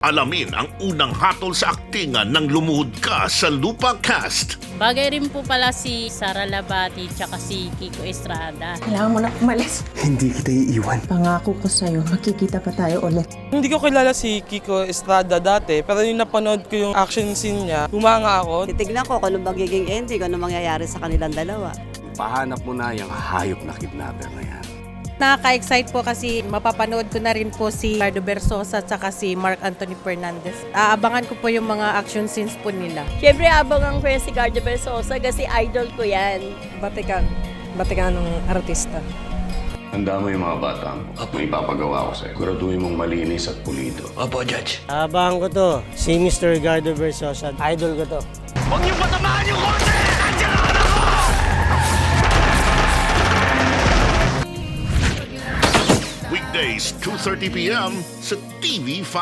Alamin ang unang hatol sa aktingan ng Lumuhod Ka sa Lupa Cast. Bagay rin po pala si Sara Labati tsaka si Kiko Estrada. Kailangan mo na umalis. Hindi kita iiwan. Pangako ko sa'yo, makikita pa tayo ulit. Hindi ko kilala si Kiko Estrada dati, pero yung napanood ko yung action scene niya, humanga ako. Titignan ko kung ano magiging ending, kung ano mangyayari sa kanilang dalawa. Pahanap mo na yung hayop na kidnapper na yan. Nakaka-excite po kasi mapapanood ko na rin po si Ricardo Versosa at saka si Mark Anthony Fernandez. Aabangan ko po yung mga action scenes po nila. Siyempre, abangan ko yan si Ricardo Versosa kasi idol ko yan. Batikan ng artista. Handa mo yung mga bata mo. May ipapagawa ko sa'yo. Siguraduhin mong malinis at pulido. Opo, Judge. Abangan ko to. Si Mr. Ricardo Versosa. Idol ko to. Huwag niyo patamaan yung konti! Andiyan ako! Weekdays, 2:30 p.m. sa TV5.